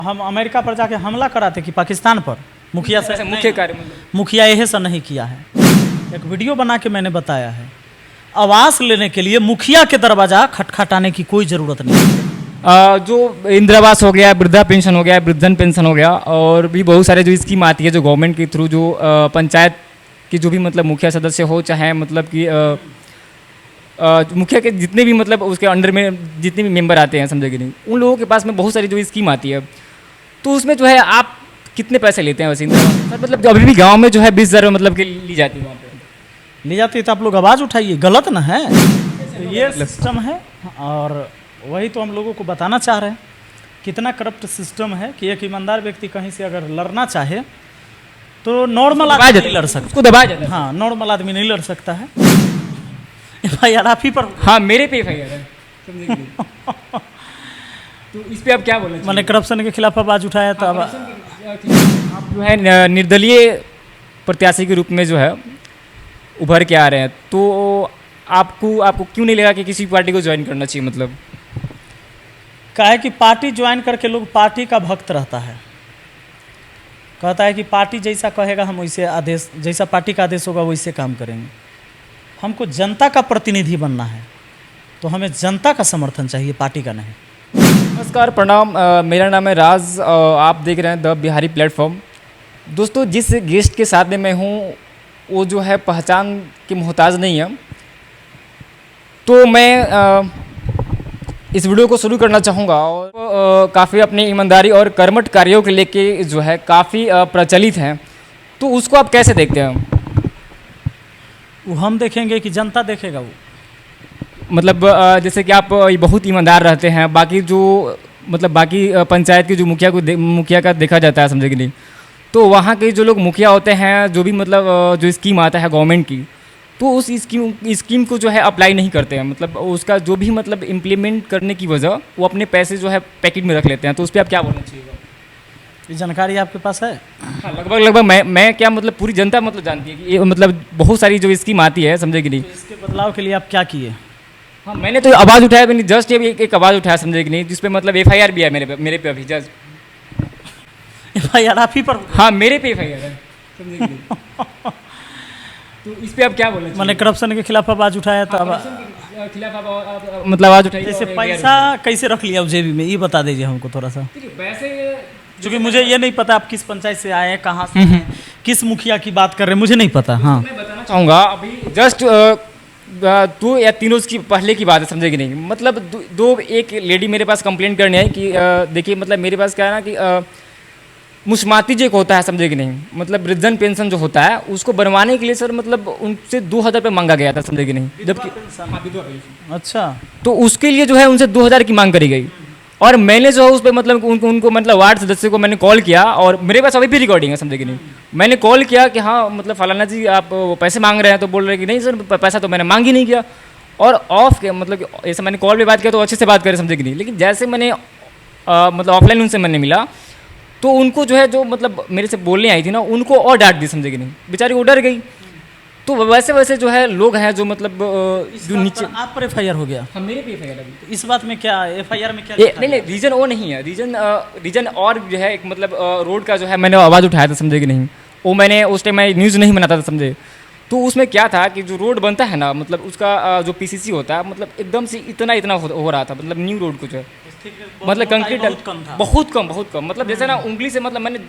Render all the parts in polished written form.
हम अमेरिका पर जाके हमला कराते कि पाकिस्तान पर मुखिया से मुख्य कार्य मुखिया यही से नहीं किया है। एक वीडियो बना के मैंने बताया है, आवास लेने के लिए मुखिया के दरवाजा खटखटाने की कोई ज़रूरत नहीं है। जो इंदिरा आवास हो गया, वृद्धा पेंशन हो गया, वृद्धन पेंशन हो गया, और भी बहुत सारे जो स्कीम आती है जो गवर्नमेंट के थ्रू, जो पंचायत की जो भी मतलब मुखिया सदस्य हो, चाहे मतलब कि मुखिया के जितने भी मतलब उसके अंडर में जितने भी मेंबर आते हैं, समझे कि नहीं, उन लोगों के पास में बहुत सारी जो स्कीम आती है। तो उसमें जो है आप कितने पैसे लेते हैं वैसे इंदिरा आवास पर? मतलब अभी भी गांव में जो है 20,000 मतलब कि ली जाती है, वहाँ पे ली जाती है। तो आप लोग आवाज़ उठाइए, गलत ना है तो ये सिस्टम है। और वही तो हम लोगों को बताना चाह रहे हैं, कितना करप्ट सिस्टम है कि एक ईमानदार व्यक्ति कहीं से अगर लड़ना चाहे तो नॉर्मल आदमी नहीं लड़ सकता, उसको दबाया जाता है। हाँ, नॉर्मल आदमी नहीं लड़ सकता है। FIR आप ही पर, हाँ मेरे पे FIR है, समझे कि नहीं? तो इस पे आप क्या बोलना मैंने करप्शन के खिलाफ आवाज़ उठाया तो अब आप जो है निर्दलीय प्रत्याशी के रूप में जो है उभर के आ रहे हैं, तो आपको क्यों नहीं लगा कि किसी पार्टी को ज्वाइन करना चाहिए? मतलब क्या है कि पार्टी ज्वाइन करके लोग पार्टी का भक्त रहता है, कहता है कि पार्टी जैसा कहेगा हम वैसे आदेश, जैसा पार्टी का आदेश होगा वैसे काम करेंगे। हमको जनता का प्रतिनिधि बनना है, तो हमें जनता का समर्थन चाहिए, पार्टी का नहीं। नमस्कार, प्रणाम, मेरा नाम है राज, आप देख रहे हैं द बिहारी प्लेटफॉर्म। दोस्तों, जिस गेस्ट के साथ में मैं हूँ वो जो है पहचान की मोहताज नहीं है, तो मैं इस वीडियो को शुरू करना चाहूँगा। और काफ़ी अपनी ईमानदारी और कर्मठ कार्यों के लेके जो है काफ़ी प्रचलित हैं, तो उसको आप कैसे देखते हैं? वो हम देखेंगे कि जनता देखेगा? वो मतलब जैसे कि आप बहुत ईमानदार रहते हैं, बाकी जो मतलब बाकी पंचायत की जो मुखिया का देखा जाता है, समझे कि नहीं, तो वहाँ के जो लोग मुखिया होते हैं, जो भी मतलब जो स्कीम आता है गवर्नमेंट की, तो उस स्कीम को जो है अप्लाई नहीं करते हैं। मतलब उसका जो भी मतलब इम्प्लीमेंट करने की वजह वो अपने पैसे जो है पैकेट में रख लेते हैं। तो उस पर आप क्या बोलना चाहिए? ये जानकारी आपके पास है? हाँ, लगभग मैं क्या मतलब पूरी जनता मतलब जानती है कि ये मतलब बहुत सारी जो स्कीम आती है, समझे कि नहीं। तो इसके बदलाव के लिए आप क्या किए? हाँ, मैंने तो आवाज़ उठाया, मैंने जस्ट एक आवाज़ उठाया, समझे कि नहीं, जिस पे मतलब FIR भी है मेरे पे अभी जस्ट। FIR आप ही पर? हाँ, मेरे पे FIR है, समझे कि नहीं। तो इस पे आप क्या बोलना चाहिए? मैंने करप्शन के खिलाफ आवाज़ उठाया तो खिलाफ आप मतलब आवाज़ उठाई। जैसे पैसा कैसे रख लिया जेबी में, ये बता दीजिए हमको थोड़ा सा, वैसे क्योंकि मुझे ये नहीं पता आप किस पंचायत से आए हैं, कहाँ से हैं, किस मुखिया की बात कर रहे हैं, मुझे नहीं पता। हाँ, मैं बताना चाहूँगा अभी जस्ट 2 या 3 रोज़ की पहले की बात है, समझे कि नहीं। मतलब एक लेडी मेरे पास कंप्लेंट करने आई कि देखिए मतलब मेरे पास क्या है ना कि मुस्माती जो एक होता है, समझे कि नहीं, मतलब वृद्धन पेंशन जो होता है उसको बनवाने के लिए सर मतलब उनसे 2,000 रुपये मांगा गया था, समझे कि नहीं। जबकि अच्छा, तो उसके लिए जो है उनसे 2,000 की मांग करी गई, और मैंने जो है उस पर मतलब उनको मतलब वार्ड सदस्य को मैंने कॉल किया, और मेरे पास अभी भी रिकॉर्डिंग है, समझे कि नहीं। मैंने कॉल किया कि हाँ मतलब फलाना जी आप पैसे मांग रहे हैं, तो बोल रहे कि नहीं सर पैसा तो मैंने मांग ही नहीं किया। और ऑफ के मतलब ऐसे मैंने कॉल पे बात किया तो अच्छे से बात करें, समझे कि नहीं। लेकिन जैसे मैंने मतलब ऑफलाइन उनसे मैंने मिला तो उनको जो है जो मतलब मेरे से बोलने आई थी ना, उनको और डांट दी, समझे कि नहीं, बेचारी वो डर गई। तो वैसे जो है लोग हैं जो मतलब जो नीचे। आप पर FIR हो गया? हाँ, मेरे पे FIR अभी। इस बात में क्या FIR में क्या नहीं, रीजन वो नहीं है, रीजन और जो है एक मतलब रोड का जो है मैंने आवाज़ उठाया था, समझे कि नहीं। वो मैंने उस टाइम मैं न्यूज़ नहीं बनाता था, समझे। तो उसमें क्या था कि जो रोड बनता है ना, मतलब उसका जो PCC होता है, मतलब एकदम से इतना हो रहा था, मतलब न्यू रोड कुछ है, मतलब कंक्रीट बहुत कम मतलब जैसे ना उंगली से मतलब मैंने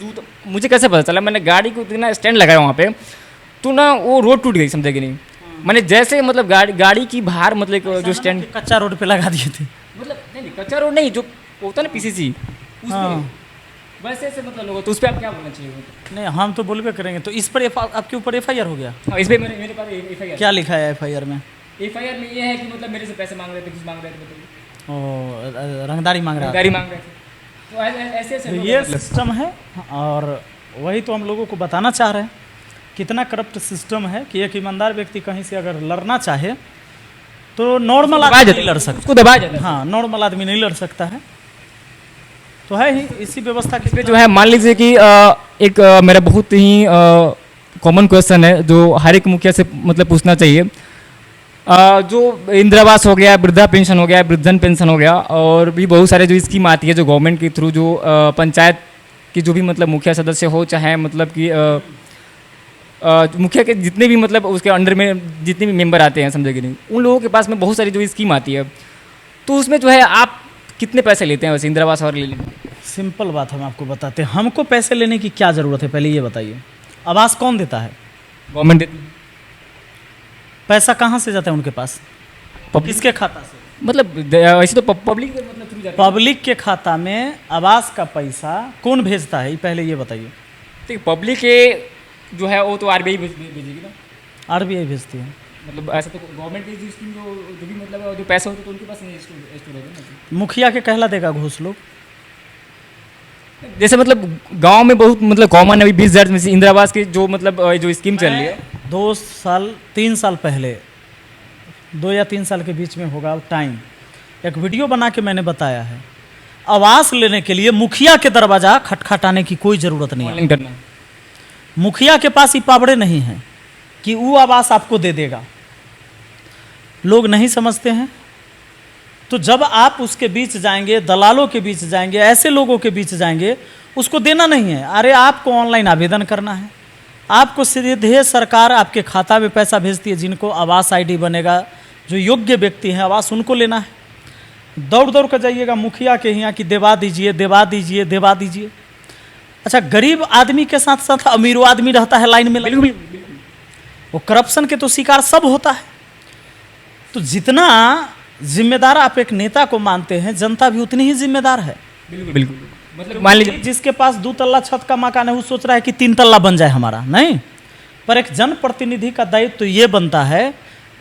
मुझे कैसे पता चला, मैंने गाड़ी को इतना स्टैंड लगाया वहाँ पे, तो ना वो रोड टूट गई, समझे कि नहीं। मैंने जैसे मतलब गाड़ी की बाहर मतलब जो स्टैंड कच्चा रोड पे लगा दिए थे, मतलब नहीं कच्चा रोड नहीं, जो होता है ना PCC, वैसे ऐसे मतलब लोग, तो उस पर आप क्या बोलना चाहिए? नहीं, हम तो बोलबे करेंगे। तो इस पर आपके ऊपर FIR हो गया? हाँ, इस पर मेरे पास FIR। क्या लिखा है FIR में? FIR में ये है कि मतलब मेरे से पैसे मांग रहे थे, कुछ मांग रहे थे, ओ, रंगदारी मांग रहा है, गाड़ी मांग रहे थे। तो ऐसे ये सिस्टम है। और वही तो हम लोगों को बताना चाह रहे हैं, कितना करप्ट सिस्टम है कि एक ईमानदार व्यक्ति कहीं से अगर लड़ना चाहे तो नॉर्मल आदमी नहीं लड़ सकता, उसको दबाया जाता है। हाँ, नॉर्मल आदमी नहीं लड़ सकता है। तो है ही इसी व्यवस्था पे जो है, मान लीजिए कि एक मेरा बहुत ही कॉमन क्वेश्चन है जो हर एक मुखिया से मतलब पूछना चाहिए जो इंदिरा आवास हो गया, वृद्धा पेंशन हो गया, वृद्धन पेंशन हो गया, और भी बहुत सारे जो स्कीम आती है जो गवर्नमेंट के थ्रू, जो पंचायत की जो भी मतलब मुखिया सदस्य हो, चाहे मतलब कि मुखिया के जितने भी मतलब उसके अंडर में जितने भी मेंबर आते हैं, समझे कि नहीं, उन लोगों के पास में बहुत सारी जो स्कीम आती है, तो उसमें जो है आप कितने पैसे लेते हैं वैसे इंदिरा आवास और लेने में? सिंपल बात हम आपको बताते हैं, हमको पैसे लेने की क्या ज़रूरत है, पहले ये बताइए। आवास कौन देता है? गवर्नमेंट देती है। पैसा कहाँ से जाता है उनके पास? किसके खाता से? मतलब ऐसे तो पब्लिक मतलब थ्रू जाता है। पब्लिक के खाता में आवास का पैसा कौन भेजता है, ये पहले ये बताइए। ठीक, पब्लिक के जो है वो तो आरबीआई भेजेगी ना, आरबीआई भेजती है। मतलब ऐसा तो गवर्नमेंट की जो स्कीम जो भी मतलब जो पैसा होता है तो उनके पास नहीं स्टोर होता है ना। मुखिया के कहला देगा घूस लोग। जैसे मतलब गांव में बहुत मतलब कॉमन है, अभी 20,000 में से इंदिरा आवास की जो मतलब जो स्कीम चल रही है। 3 साल पहले, 2 या 3 साल के बीच में होगा टाइम, एक वीडियो बना के मैंने बताया है, आवास लेने के लिए मुखिया के दरवाजा खटखटाने की कोई ज़रूरत नहीं है। ऑनलाइन करना। मुखिया के पास ये पावड़े नहीं हैं कि वो आवास आपको दे देगा। लोग नहीं समझते हैं। तो जब आप उसके बीच जाएंगे, दलालों के बीच जाएंगे, ऐसे लोगों के बीच जाएंगे, उसको देना नहीं है। अरे आपको ऑनलाइन आवेदन करना है, आपको सीधे सरकार आपके खाता में पैसा भेजती है। जिनको आवास आईडी बनेगा, जो योग्य व्यक्ति हैं, आवास उनको लेना है। दौड़ दौड़ कर जाइएगा मुखिया के यहाँ कि देवा दीजिए, देवा दीजिए, देवा दीजिए। अच्छा, गरीब आदमी के साथ साथ अमीर आदमी रहता है लाइन में लगा। वो करप्शन के तो शिकार सब होता है। तो जितना जिम्मेदार आप एक नेता को मानते हैं, जनता भी उतनी ही जिम्मेदार है। बिल्कुल बिल्कुल। मतलब मान लीजिए जिसके पास 2 तल्ला छत का मकान है, वो सोच रहा है कि 3 तल्ला बन जाए हमारा, नहीं। पर एक जनप्रतिनिधि का दायित्व तो ये बनता है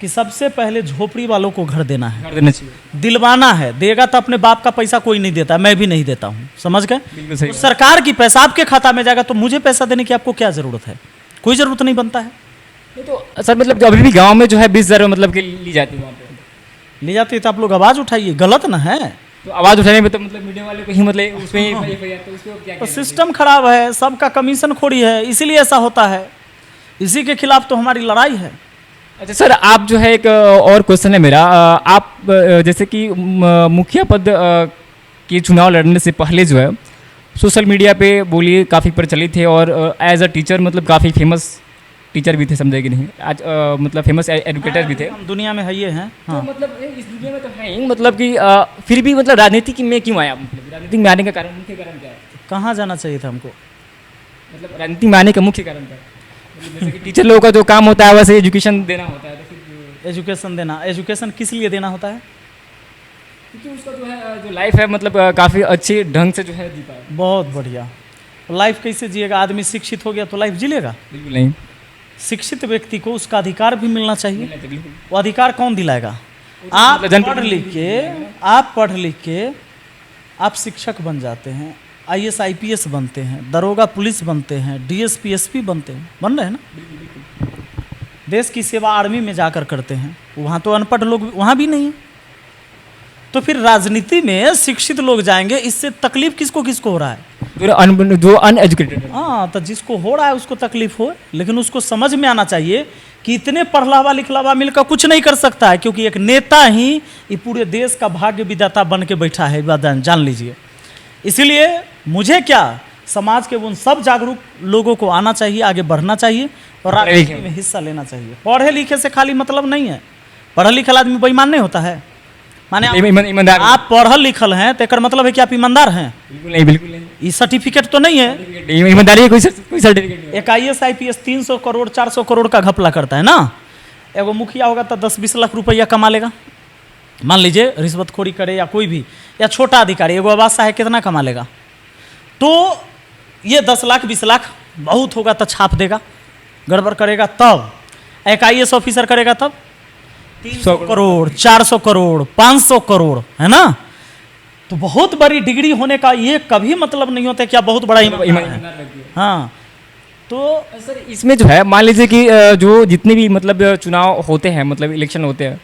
कि सबसे पहले झोपड़ी वालों को घर देना है, कर देना चाहिए। दिलवाना है। देगा तो अपने बाप का पैसा कोई नहीं देता, मैं भी नहीं देता हूँ, समझ गए। बिल्कुल सही तो सरकार की पैसा आपके खाता में जाएगा, तो मुझे पैसा देने की आपको क्या जरूरत है? कोई जरूरत नहीं बनता है। ये तो सर मतलब अभी भी गांव में जो है 20,000 मतलब के ली जाती है वहाँ पे। ले जाते तो आप लोग आवाज़ उठाइए, गलत ना है। तो आवाज़ उठाने में तो मतलब मीडिया वाले को ही मतलब उसमें ही तो उसको क्या तो सिस्टम खराब है, सबका कमीशन खोरी है, इसीलिए ऐसा होता है। इसी के खिलाफ तो हमारी लड़ाई है। अच्छा सर, आप जो है एक और क्वेश्चन है मेरा, आप जैसे कि मुखिया पद के चुनाव लड़ने से पहले जो है सोशल मीडिया पे बोलिए काफ़ी प्रचलित थे, और एज अ टीचर मतलब काफ़ी फेमस टीचर भी थे, समझे कि नहीं, आज मतलब फेमस एजुकेटर भी थे। हम दुनिया में है ये हैं। हाँ, तो मतलब इस दुनिया में तो है ही, मतलब कि फिर भी मतलब राजनीति में क्यों आया? मतलब राजनीति में आने का कारण, मुख्य कारण क्या है? कहाँ जाना चाहिए था हमको? मतलब राजनीति में आने का मुख्य कारण क्या है? मतलब जैसे कि टीचर लोगों का जो काम होता है वैसे एजुकेशन देना होता है, तो फिर एजुकेशन देना, एजुकेशन किस लिए देना होता है? क्योंकि उसका जो है जो लाइफ है मतलब काफ़ी अच्छे ढंग से जो है जी पाए। बहुत बढ़िया। लाइफ कैसे जिएगा? आदमी शिक्षित हो गया तो लाइफ जी लेगा? बिल्कुल नहीं। शिक्षित व्यक्ति को उसका अधिकार भी मिलना चाहिए। बिल्कुल। वो अधिकार कौन दिलाएगा? तो आप मतलब पढ़ लिख के आप शिक्षक बन जाते हैं, IAS IPS बनते हैं, दरोगा पुलिस बनते हैं, DSP SP बनते हैं, बन रहे हैं ना। देश की सेवा आर्मी में जाकर करते हैं, वहाँ तो अनपढ़ लोग वहाँ भी नहीं है। तो फिर राजनीति में शिक्षित लोग जाएंगे, इससे तकलीफ किसको किसको हो रहा है? जो अनएजुकेटेड है। हाँ, तो जिसको हो रहा है उसको तकलीफ हो, लेकिन उसको समझ में आना चाहिए कि इतने पढ़लावा लिखलावा मिलकर कुछ नहीं कर सकता है, क्योंकि एक नेता ही ये पूरे देश का भाग्य विधाता बन के बैठा है, बात जान लीजिए। इसीलिए मुझे क्या, समाज के उन सब जागरूक लोगों को आना चाहिए, आगे बढ़ना चाहिए और राजनीति में हिस्सा लेना चाहिए। पढ़े लिखे से खाली मतलब नहीं है। पढ़ा लिखल आदमी बेईमान नहीं होता है। माने ईमानदार आप पढ़ल लिखल हैं तो मतलब है कि आप ईमानदार हैं? बिल्कुल नहीं, बिल्कुल नहीं। ये सर्टिफिकेट तो नहीं है। ईमानदारी कोई सर्टिफिकेट नहीं। एक IAS IPS 300 करोड़ 400 करोड़ का घपला करता है ना। एगो मुखिया होगा तो 10-20 लाख रुपया कमा लेगा, मान लीजिए रिश्वतखोरी करे, या कोई भी, या छोटा अधिकारी एगो आवास है कितना कमा लेगा? तो ये 10 लाख 20 लाख बहुत होगा तो छाप देगा, गड़बड़ करेगा तब। एक IAS ऑफिसर करेगा तब 300 करोड़ 400 करोड़ 500 करोड़, है ना। तो बहुत बड़ी डिग्री होने का ये कभी मतलब नहीं होता क्या बहुत बड़ा ईमानदार है। हाँ, तो सर इसमें जो है मान लीजिए कि जो जितने भी मतलब चुनाव होते हैं, मतलब इलेक्शन होते हैं,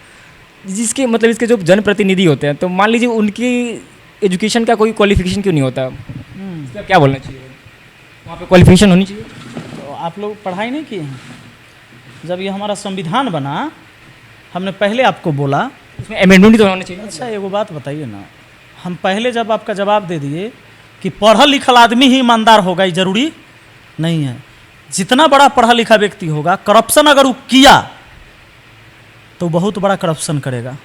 जिसके मतलब इसके जो जनप्रतिनिधि होते हैं, तो मान लीजिए उनकी एजुकेशन का कोई क्वालिफिकेशन क्यों नहीं होता? इसका क्या बोलना चाहिए? वहाँ पे क्वालिफिकेशन होनी चाहिए। तो आप लोग पढ़ाई नहीं किए हैं? जब ये हमारा संविधान बना, हमने पहले आपको बोला। उसमें अमेंडमेंट तो होना चाहिए। अच्छा एगो बात बताइए ना, हम पहले जब आपका जवाब दे दिए कि पढ़ा लिखा आदमी ही ईमानदार होगा, ये जरूरी नहीं है। जितना बड़ा पढ़ा लिखा व्यक्ति होगा, करप्शन अगर वो किया तो बहुत बड़ा करप्शन करेगा।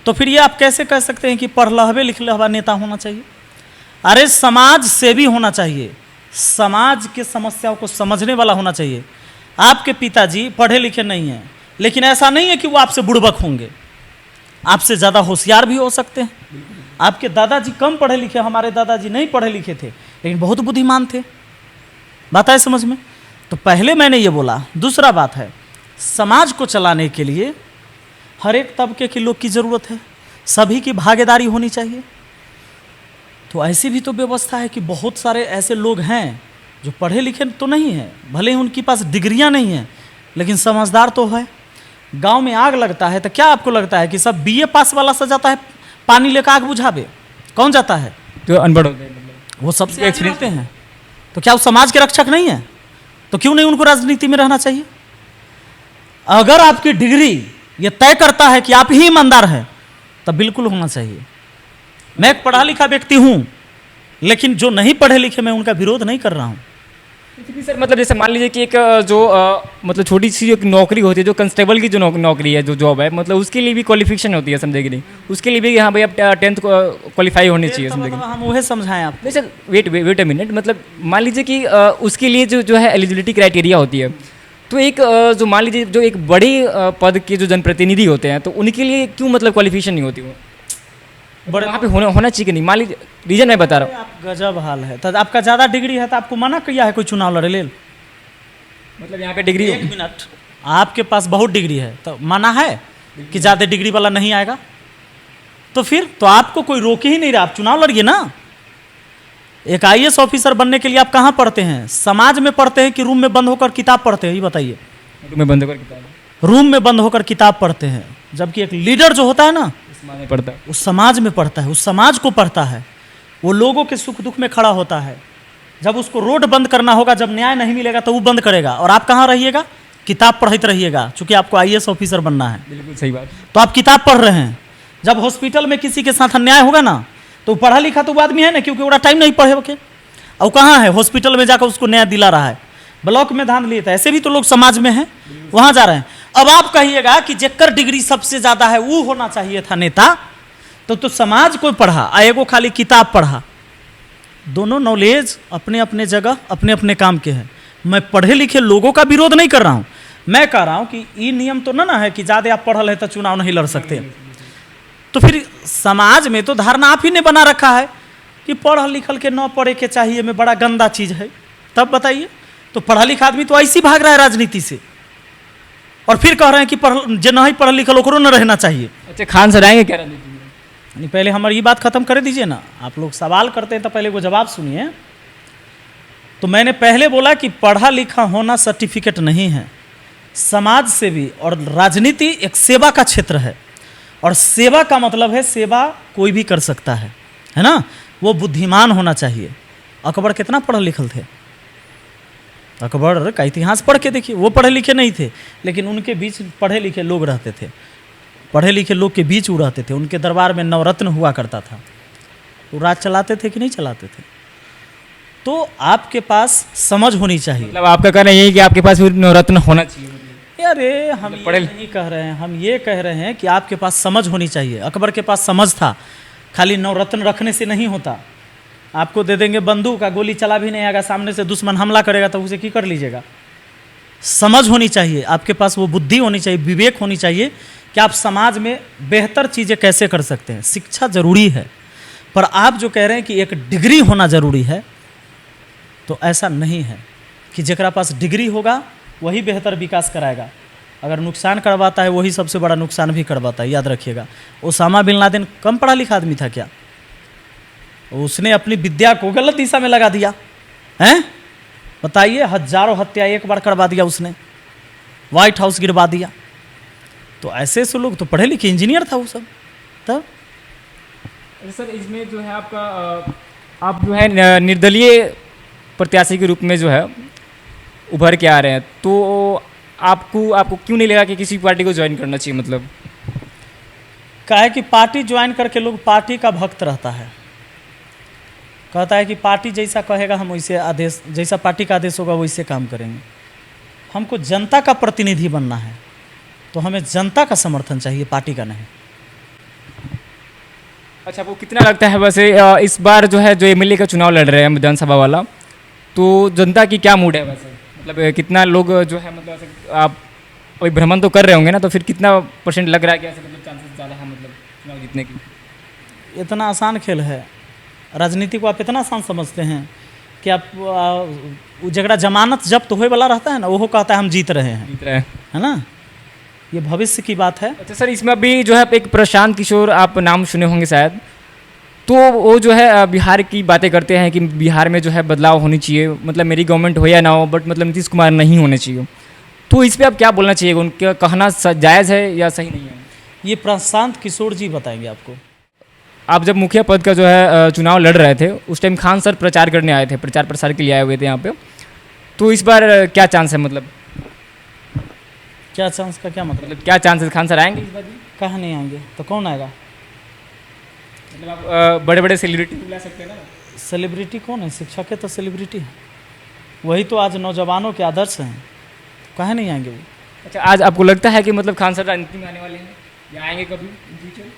तो फिर ये आप कैसे कह सकते हैं कि पढ़लहवे लिखलहवा नेता होना चाहिए? अरे समाज सेवी होना चाहिए, समाज के समस्याओं को समझने वाला होना चाहिए। आपके पिताजी पढ़े लिखे नहीं हैं, लेकिन ऐसा नहीं है कि वो आपसे बुड़बक होंगे, आपसे ज़्यादा होशियार भी हो सकते हैं। आपके दादाजी कम पढ़े लिखे, हमारे दादाजी नहीं पढ़े लिखे थे, लेकिन बहुत बुद्धिमान थे। बात है समझ में? तो पहले मैंने ये बोला। दूसरा बात है, समाज को चलाने के लिए हर एक तबके के लोग की ज़रूरत है, सभी की भागीदारी होनी चाहिए। तो ऐसी भी तो व्यवस्था है कि बहुत सारे ऐसे लोग हैं जो पढ़े लिखे तो नहीं हैं, भले ही उनके पास डिग्रियां नहीं हैं, लेकिन समझदार तो है। गांव में आग लगता है तो क्या आपको लगता है कि सब बीए पास वाला सा जाता है पानी लेकर आग बुझावे? कौन जाता है? जो अनपढ़ होते हैं, वो सबसे एक्सपीरियंस हैं। तो क्या वो समाज के रक्षक नहीं है? तो क्यों नहीं उनको राजनीति में रहना चाहिए? अगर आपकी डिग्री ये तय करता है कि आप ही ईमानदार हैं, तब बिल्कुल होना चाहिए। मैं एक पढ़ा लिखा व्यक्ति हूं, लेकिन जो नहीं पढ़े लिखे मैं उनका विरोध नहीं कर रहा हूं। सर मतलब जैसे मान लीजिए कि एक जो मतलब छोटी सी जो नौकरी होती है, जो कंस्टेबल की जो नौकरी है, जो जॉब है, मतलब उसके लिए भी क्वालिफिकेशन होती है, समझे कि नहीं? उसके लिए भी हाँ भाई आप 10th क्वालिफाई होनी चाहिए, समझे कि नहीं? हम वह समझाएं आप। नहीं सर, वेट अ मिनट, मतलब मान लीजिए कि उसके लिए जो है एलिजिबिलिटी क्राइटेरिया होती है, तो एक जो मान लीजिए जो एक बड़े पद के जो जनप्रतिनिधि होते हैं, तो उनके लिए क्यों मतलब क्वालिफिकेशन नहीं होती? वो बड़े वहाँ पे होना चाहिए कि नहीं? मान लीजिए, रीजन मैं बता रहा हूँ। आप गजब हाल है। तो आपका ज़्यादा डिग्री है तो आपको मना किया है कोई चुनाव लड़े ले? मतलब यहाँ पे डिग्री, एक मिनट, आपके पास बहुत डिग्री है तो मना है कि ज़्यादा डिग्री वाला नहीं आएगा? तो फिर तो आपको कोई रोक ही नहीं रहा, आप चुनाव लड़िए ना। एक आईएएस ऑफिसर बनने के लिए आप कहाँ पढ़ते हैं? समाज में पढ़ते हैं कि रूम में बंद होकर किताब पढ़ते हैं? ये बताइए। रूम में बंद होकर किताब, रूम में बंद होकर किताब पढ़ते हैं, जबकि एक लीडर जो होता है ना, पढ़ता है, उस समाज में पढ़ता है, उस समाज को पढ़ता है, वो लोगों के सुख दुख में खड़ा होता है। जब उसको रोड बंद करना होगा, जब न्याय नहीं मिलेगा तो वो बंद करेगा, और आप कहाँ रहिएगा? किताब पढ़ते रहिएगा, चूंकि आपको आईएएस ऑफिसर बनना है। बिल्कुल सही बात। तो आप किताब पढ़ रहे हैं। जब हॉस्पिटल में किसी के साथ अन्याय होगा ना, तो पढ़ा लिखा तो वो आदमी है ना, क्योंकि वो टाइम नहीं पढ़े के, और कहाँ है? हॉस्पिटल में जाकर उसको न्याय दिला रहा है, ब्लॉक में धान लिए था। ऐसे भी तो लोग समाज में हैं, वहाँ जा रहे हैं। अब आप कहिएगा कि जेकर डिग्री सबसे ज़्यादा है वो होना चाहिए था नेता, तो समाज को पढ़ा आ एगो खाली किताब पढ़ा। दोनों नॉलेज अपने अपने जगह अपने अपने काम के हैं। मैं पढ़े लिखे लोगों का विरोध नहीं कर रहा हूँ, मैं कह रहा हूँ कि ये नियम तो ना है कि ज़्यादा आप पढ़ल है तो चुनाव नहीं लड़ सकते। तो फिर समाज में तो धारणा आप ही ने बना रखा है कि पढ़ लिखल के न पढ़े के चाहिए में बड़ा गंदा चीज़ है। तब बताइए, तो पढ़ा लिखा आदमी तो ऐसी भाग रहा है राजनीति से, और फिर कह रहे हैं कि जो नहीं पढ़ल लिखल ओकरो न रहना चाहिए। अच्छा, खान सर आएंगे क्या राजनीति में? नहीं, पहले हमारी ये बात खत्म कर दीजिए ना। आप लोग सवाल करते हैं तो पहले वो जवाब सुनिए। तो मैंने पहले बोला कि पढ़ा लिखा होना सर्टिफिकेट नहीं है। समाज सेवी और राजनीति एक सेवा का क्षेत्र है, और सेवा का मतलब है सेवा कोई भी कर सकता है ना? वो बुद्धिमान होना चाहिए। अकबर कितना पढ़े लिखल थे? अकबर का इतिहास पढ़ के देखिए, वो पढ़े लिखे नहीं थे, लेकिन उनके बीच पढ़े लिखे लोग रहते थे। पढ़े लिखे लोग के बीच वो रहते थे। उनके दरबार में नवरत्न हुआ करता था। वो राज चलाते थे कि नहीं चलाते थे? तो आपके पास समझ होनी चाहिए। मतलब आपका कहना यही है कि आपके पास नवरत्न होना चाहिए? अरे हम ये नहीं कह रहे हैं, हम ये कह रहे हैं कि आपके पास समझ होनी चाहिए। अकबर के पास समझ था, खाली नवरत्न रखने से नहीं होता। आपको दे देंगे बंदूक का, गोली चला भी नहीं आएगा, सामने से दुश्मन हमला करेगा तो उसे की कर लीजिएगा? समझ होनी चाहिए, आपके पास वो बुद्धि होनी चाहिए, विवेक होनी चाहिए कि आप समाज में बेहतर चीज़ें कैसे कर सकते हैं। शिक्षा जरूरी है, पर आप जो कह रहे हैं कि एक डिग्री होना जरूरी है, तो ऐसा नहीं है कि जेकरा पास डिग्री होगा वही बेहतर विकास कराएगा। अगर नुकसान करवाता है वही सबसे बड़ा नुकसान भी करवाता है, याद रखिएगा। ओसामा बिन लादेन कम पढ़ा लिखा आदमी था क्या? उसने अपनी विद्या को गलत दिशा में लगा दिया हैं। बताइए, हजारों हत्या एक बार करवा दिया उसने, व्हाइट हाउस गिरवा दिया। तो ऐसे से लोग तो पढ़े लिखे इंजीनियर था वो सब। तब सर इसमें जो है आपका आप जो है निर्दलीय प्रत्याशी के रूप में जो है उभर के आ रहे हैं, तो आपको आपको क्यों नहीं लगा कि किसी पार्टी को ज्वाइन करना चाहिए मतलब? क्या है कि पार्टी ज्वाइन करके लोग पार्टी का भक्त रहता है, कहता है कि पार्टी जैसा कहेगा हम वैसे आदेश, जैसा पार्टी का आदेश होगा वैसे काम करेंगे। हमको जनता का प्रतिनिधि बनना है, तो हमें जनता का समर्थन चाहिए, पार्टी का नहीं। अच्छा, आपको कितना लगता है वैसे इस बार जो है जो एमएलए का चुनाव लड़ रहे हैं विधानसभा वाला, तो जनता की क्या मूड है वैसे? मतलब कितना लोग जो है मतलब ऐसे आप अभी भ्रमण तो कर रहे होंगे ना, तो फिर कितना % लग रहा है कि ऐसे मतलब चांसेस ज़्यादा है मतलब चुनाव जीतने की? इतना आसान खेल है, राजनीति को आप इतना आसान समझते हैं कि आप वो जगड़ा जमानत जब्त होए वाला रहता है ना, वो कहता है हम जीत रहे हैं, जीत रहे हैं। है ना। ये भविष्य की बात है। अच्छा सर, इसमें अभी जो है एक प्रशांत किशोर, आप नाम सुने होंगे शायद, तो वो जो है बिहार की बातें करते हैं कि बिहार में जो है बदलाव होनी चाहिए, मतलब मेरी गवर्नमेंट हो या ना हो, बट मतलब नीतीश कुमार नहीं होने चाहिए। तो इस पर आप क्या बोलना चाहिए, उनका कहना जायज़ है या सही नहीं है? ये प्रशांत किशोर जी बताएंगे आपको। आप जब मुखिया पद का जो है चुनाव लड़ रहे थे, उस टाइम खान सर प्रचार करने आए थे, प्रचार प्रसार के लिए आए हुए थे यहाँ पे, तो इस बार क्या चांस है? मतलब क्या चांस का क्या मतलब? क्या चांस है, खान सर आएंगे इस बार भी? कहाँ नहीं आएंगे तो कौन आएगा? मतलब आप बड़े बड़े सेलिब्रिटी बुला सकते हैं ना। सेलिब्रिटी कौन है? शिक्षा के तो सेलिब्रिटी है, वही तो आज नौजवानों के आदर्श हैं, कहाँ नहीं आएंगे वो? अच्छा, आज आपको लगता है कि मतलब खान सर राजनीति में आने वाले हैं या आएंगे कभी इन फ्यूचर?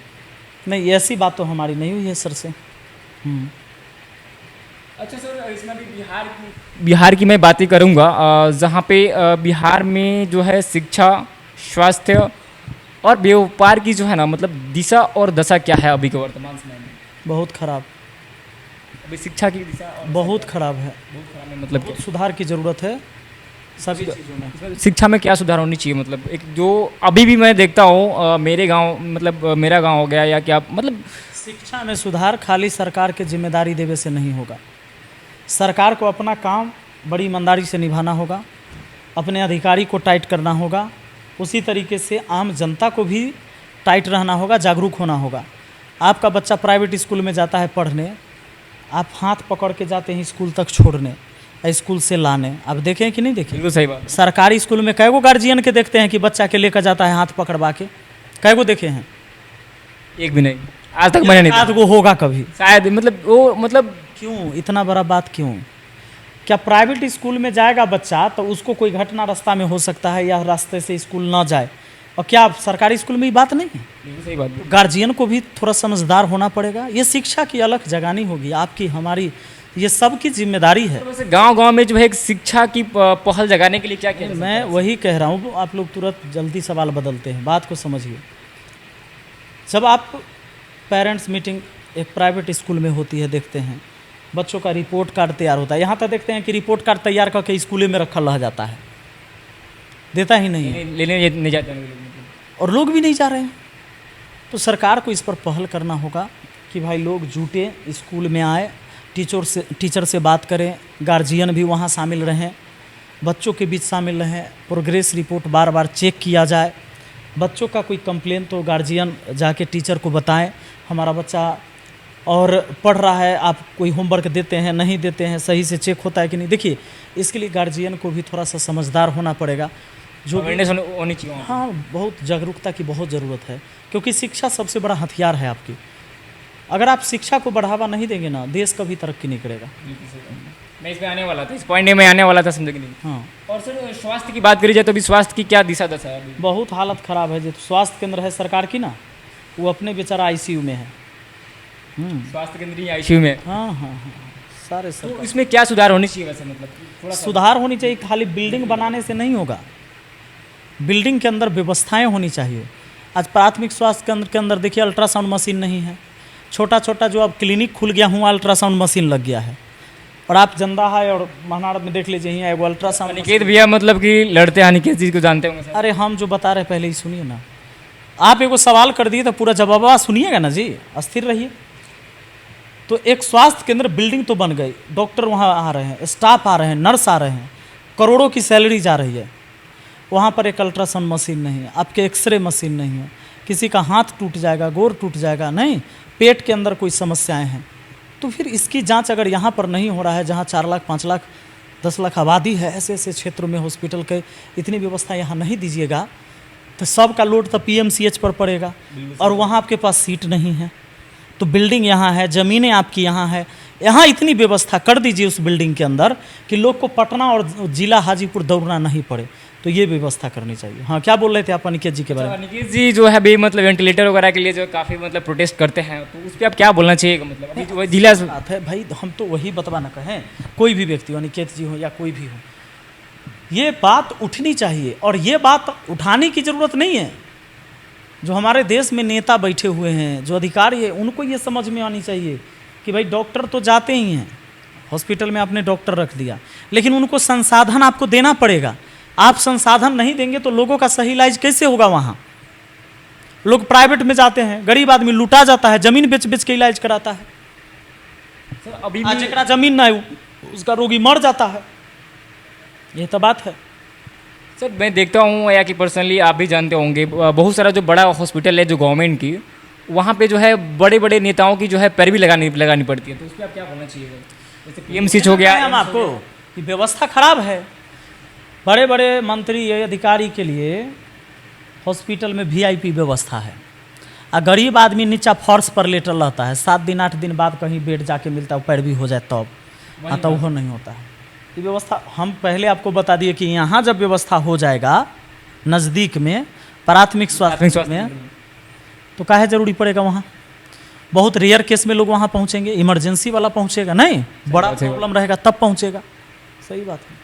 नहीं, ऐसी बात तो हमारी नहीं हुई है सर से। अच्छा सर, इसमें भी बिहार की मैं बातें करूँगा, जहाँ पे बिहार में जो है शिक्षा, स्वास्थ्य और व्यापार की जो है ना मतलब दिशा और दशा क्या है अभी के वर्तमान समय में? बहुत खराब, अभी शिक्षा की दिशा और बहुत खराब है, बहुत खराब है, मतलब बहुत सुधार की ज़रूरत है सभी चीज़ों में। शिक्षा में क्या सुधार होनी चाहिए? मतलब एक जो अभी भी मैं देखता हूँ मेरे गांव, मतलब मेरा गांव हो गया या क्या, मतलब शिक्षा में सुधार खाली सरकार के जिम्मेदारी देवे से नहीं होगा। सरकार को अपना काम बड़ी ईमानदारी से निभाना होगा, अपने अधिकारी को टाइट करना होगा, उसी तरीके से आम जनता को भी टाइट रहना होगा, जागरूक होना होगा। आपका बच्चा प्राइवेट स्कूल में जाता है पढ़ने, आप हाथ पकड़ के जाते हैं स्कूल तक छोड़ने, स्कूल से लाने, आप देखें कि नहीं देखें? बिल्कुल सही बात है। सरकारी स्कूल में कई गो गार्जियन के देखते हैं कि बच्चा के लेकर जाता है हाथ पकड़वा के, कई गो देखे हैं? एक भी नहीं, आज तक मैंने नहीं आध गो होगा कभी शायद, मतलब वो मतलब क्यों इतना बड़ा बात क्यों? क्या प्राइवेट स्कूल में जाएगा बच्चा तो उसको कोई घटना रास्ता में हो सकता है या रास्ते से स्कूल ना जाए, और क्या सरकारी स्कूल में ये बात नहीं है? बिल्कुल सही बात है। गार्जियन को भी थोड़ा समझदार होना पड़ेगा। ये शिक्षा की अलग जगानी होगी, आपकी हमारी, ये सब की जिम्मेदारी है। तो वैसे गांव-गांव में जो है एक शिक्षा की पहल जगाने के लिए क्या किया जा सकता मैं है? वही कह रहा हूँ, आप लोग तुरंत जल्दी सवाल बदलते हैं, बात को समझिए। जब आप पेरेंट्स मीटिंग एक प्राइवेट स्कूल में होती है, देखते हैं बच्चों का रिपोर्ट कार्ड तैयार होता है, यहाँ तक देखते हैं कि रिपोर्ट कार्ड तैयार करके स्कूले में रखा रह जाता है, देता ही नहीं है, लेने नहीं जाते हैं लोग। और लोग भी नहीं जा रहे हैं। तो सरकार को इस पर पहल करना होगा कि भाई लोग जुटे, स्कूल में आए, टीचर से बात करें, गार्जियन भी वहाँ शामिल रहें, बच्चों के बीच शामिल रहें, प्रोग्रेस रिपोर्ट बार बार चेक किया जाए। बच्चों का कोई कंप्लेन तो गार्जियन जाके टीचर को बताएं, हमारा बच्चा और पढ़ रहा है, आप कोई होमवर्क देते हैं नहीं देते हैं, सही से चेक होता है कि नहीं। देखिए, इसके लिए गार्जियन को भी थोड़ा सा समझदार होना पड़ेगा, जो अवेयरनेस होनी चाहिए। हाँ, बहुत जागरूकता की बहुत ज़रूरत है, क्योंकि शिक्षा सबसे बड़ा हथियार है आपकी। अगर आप शिक्षा को बढ़ावा नहीं देंगे ना, देश कभी तरक्की नहीं करेगा। मैं इस पे आने वाला था, इस पॉइंट में आने वाला था, समझे कि नहीं? हाँ, और सर स्वास्थ्य की बात करी जाए तो अभी स्वास्थ्य की क्या दिशा दशा है अभी? बहुत हालत ख़राब है। जो स्वास्थ्य केंद्र है सरकार की ना, वो अपने बेचारा ICU में है। स्वास्थ्य केंद्र ही आईसीयू में। हाँ हाँ हाँ, सारे तो सरकार। इसमें क्या सुधार होनी चाहिए वैसे, मतलब थोड़ा सुधार होनी चाहिए, खाली बिल्डिंग बनाने से नहीं होगा, बिल्डिंग के अंदर व्यवस्थाएं होनी चाहिए। आज प्राथमिक स्वास्थ्य केंद्र के अंदर देखिए अल्ट्रासाउंड मशीन नहीं है, छोटा छोटा जो अब क्लिनिक खुल गया हुआ अल्ट्रासाउंड मशीन लग गया है। और आप जंदाहा और महनाड़ में देख लीजिए, यहाँ वो अल्ट्रासाउंड अनिकेत भैया मतलब कि लड़ते हैं, अनिकेत जी को जानते होंगे सर। अरे हम जो बता रहे पहले ही सुनिए ना, आप एगो सवाल कर दिए तो पूरा जवाब सुनिएगा ना जी, अस्थिर रहिए। तो एक स्वास्थ्य केंद्र बिल्डिंग तो बन गई, डॉक्टर वहाँ आ रहे हैं, स्टाफ आ रहे हैं, नर्स आ रहे हैं, करोड़ों की सैलरी जा रही है, वहाँ पर एक अल्ट्रासाउंड मशीन नहीं है, आपके एक्सरे मशीन नहीं है, किसी का हाथ टूट जाएगा, गोर टूट जाएगा, नहीं पेट के अंदर कोई समस्याएं हैं, तो फिर इसकी जांच अगर यहाँ पर नहीं हो रहा है, जहाँ 4 लाख 5 लाख 10 लाख आबादी है, ऐसे ऐसे क्षेत्रों में हॉस्पिटल के इतनी व्यवस्था यहाँ नहीं दीजिएगा तो सबका लोड तो पीएमसीएच पर पड़ेगा, और वहाँ आपके पास सीट नहीं है। तो बिल्डिंग यहाँ है, ज़मीनें आपकी यहाँ है, यहाँ इतनी व्यवस्था कर दीजिए उस बिल्डिंग के अंदर कि लोग को पटना और जिला हाजीपुर दौड़ना नहीं पड़े। तो ये व्यवस्था करनी चाहिए। हाँ, क्या बोल रहे थे आप अनिकेत जी के बारे में? अनिकेत जी जो है अभी मतलब वेंटिलेटर वगैरह के लिए जो काफ़ी मतलब प्रोटेस्ट करते हैं, तो उस पर आप क्या बोलना चाहिए? मतलब अभी जो जिला बात है भाई, हम तो वही बतवाना कहें, कोई भी व्यक्ति, अनिकेत जी हो या कोई भी हो, ये बात उठनी चाहिए और ये बात उठाने की ज़रूरत नहीं है। जो हमारे देश में नेता बैठे हुए हैं, जो अधिकारी है, उनको ये समझ में आनी चाहिए कि भाई डॉक्टर तो जाते ही हैं, हॉस्पिटल में आपने डॉक्टर रख दिया, लेकिन उनको संसाधन आपको देना पड़ेगा। आप संसाधन नहीं देंगे तो लोगों का सही इलाज कैसे होगा? वहाँ लोग प्राइवेट में जाते हैं, गरीब आदमी लूटा जाता है, ज़मीन बेच बेच के इलाज कराता है। सर अभी आज जरा ज़मीन ना उसका रोगी मर जाता है, ये तो बात है। सर मैं देखता हूँ या कि पर्सनली आप भी जानते होंगे, बहुत सारा जो बड़ा हॉस्पिटल है जो गवर्नमेंट की, वहाँ पे जो है बड़े बड़े नेताओं की जो है पैरवी लगानी पड़ती है। तो उस पर आप क्या बोलना चाहिए? जैसे पीएमसीएच हो गया, हम आपको कि व्यवस्था खराब है। बड़े बड़े मंत्री अधिकारी के लिए हॉस्पिटल में वीआईपी व्यवस्था है, और गरीब आदमी नीचा फर्श पर लेटल रहता है, 7 दिन 8 दिन बाद कहीं बेड जाके मिलता है, पैरवी हो जाए तब, तो वो नहीं होता है। ये व्यवस्था हम पहले आपको बता दिए कि यहाँ जब व्यवस्था हो जाएगा नज़दीक में प्राथमिक स्वास्थ्य में, तो काहे जरूरी पड़ेगा वहाँ? बहुत रेयर केस में लोग वहाँ पहुँचेंगे, इमरजेंसी वाला पहुँचेगा नहीं, बड़ा प्रॉब्लम रहेगा तब पहुँचेगा। सही बात है।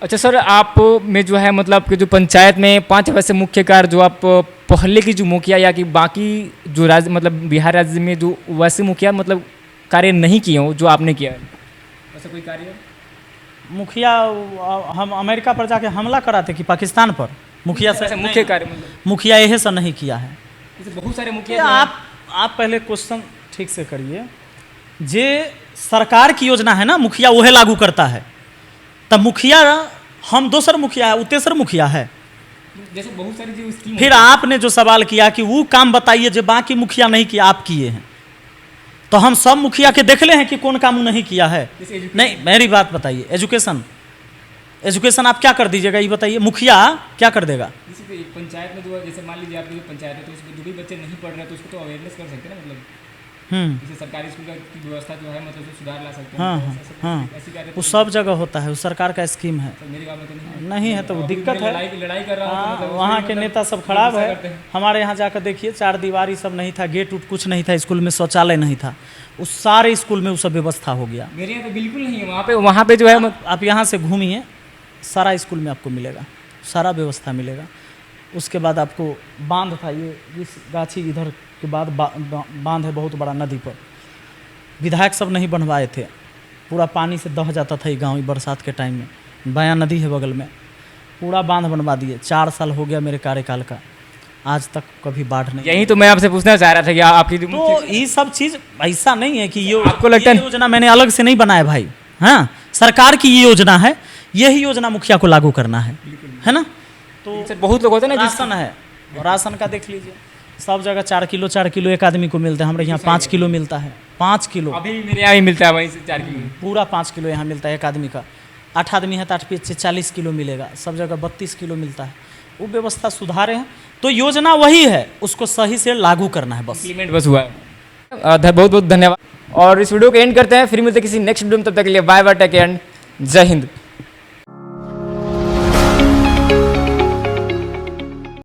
अच्छा सर, आप में जो है मतलब कि जो पंचायत में 5 वैसे मुख्य कार्य जो आप पहले की जो मुखिया या कि बाकी जो राज्य मतलब बिहार राज्य में जो वैसे मुखिया मतलब कार्य नहीं किए हो जो आपने किया है, ऐसा कोई कार्य? मुखिया हम अमेरिका पर जाके हमला कराते कि पाकिस्तान पर, मुखिया से मुख्य कार्य मतलब मुखिया यही सब नहीं किया है। बहुत सारे ये मुखिया आप पहले क्वेश्चन ठीक से करिए। जे सरकार की योजना है ना, मुखिया वही लागू करता है। तब मुखिया हम दोसर मुखिया है, वो तेसर मुखिया है। जैसे बहुत सारी जो स्कीम, फिर आपने जो सवाल किया कि वो काम बताइए जो बाकी मुखिया नहीं किया, आप किए हैं, तो हम सब मुखिया के देख ले हैं कि कौन काम नहीं किया है। नहीं, मेरी बात बताइए, एजुकेशन आप क्या कर दीजिएगा ये बताइए, मुखिया क्या कर देगा? जैसे पंचायत में जो जैसे मान लीजिए आपकी जो पंचायत है तो उसमें जो भी बच्चे नहीं पढ़ रहे तो उसको तो अवेयरनेस कर सकते हैं ना, मतलब जैसे सरकारी स्कूल की व्यवस्था जो है मतलब जो सुधार ला सकते हैं। हाँ, ऐसी कार्य वो सब जगह होता है, वो सरकार का स्कीम है। मेरे गाँव में तो नहीं नहीं है तो वो दिक्कत है। लड़ाई कर रहा हूँ तो मतलब वहाँ के नेता सब खराब है। हमारे यहाँ जाकर देखिए, 4 दीवारी सब नहीं था, गेट उट कुछ नहीं था, स्कूल में शौचालय नहीं था, उस सारे स्कूल में वो सब व्यवस्था हो गया। मेरे यहाँ तो बिल्कुल नहीं है। वहाँ पे जो है आप यहाँ से घूमिए, सारा स्कूल में आपको मिलेगा, सारा व्यवस्था मिलेगा। उसके बाद आपको बांध था, ये इस गाछी इधर के बाद बांध है बहुत बड़ा नदी पर, विधायक सब नहीं बनवाए थे, पूरा पानी से दह जाता था ये गाँव बरसात के टाइम में। बयां नदी है बगल में, पूरा बांध बनवा दिए। 4 साल हो गया मेरे कार्यकाल का, आज तक कभी बाढ़ नहीं। यही तो मैं आपसे पूछना चाह रहा था कि आपकी तो ये सब चीज़ ऐसा नहीं है कि ये आपको लगता है योजना मैंने अलग से नहीं बनाया भाई। हाँ, सरकार की ये योजना है, यही योजना मुखिया को लागू करना है ना। तो सर बहुत लोग होते हैं ना, राशन है, राशन का देख लीजिए, सब जगह 4 किलो एक आदमी को मिलता है। हमारे यहाँ 5 किलो मिलता है, 5 किलो। अभी मेरे यहाँ भी मिलता है वहीं से 4 किलो, पूरा 5 किलो यहाँ मिलता है एक आदमी का। 8 आदमी है तो 8 पीछे 40 किलो मिलेगा, सब जगह 32 किलो मिलता है। वो व्यवस्था सुधारे हैं, तो योजना वही है, उसको सही से लागू करना है बस, इम्प्लीमेंट बस हुआ है। बहुत बहुत धन्यवाद, और इस वीडियो को एंड करते हैं, फिर मिलते हैं किसी नेक्स्ट वीडियो में। तब तक के लिए बाय बाय, टेक केयर, जय हिंद।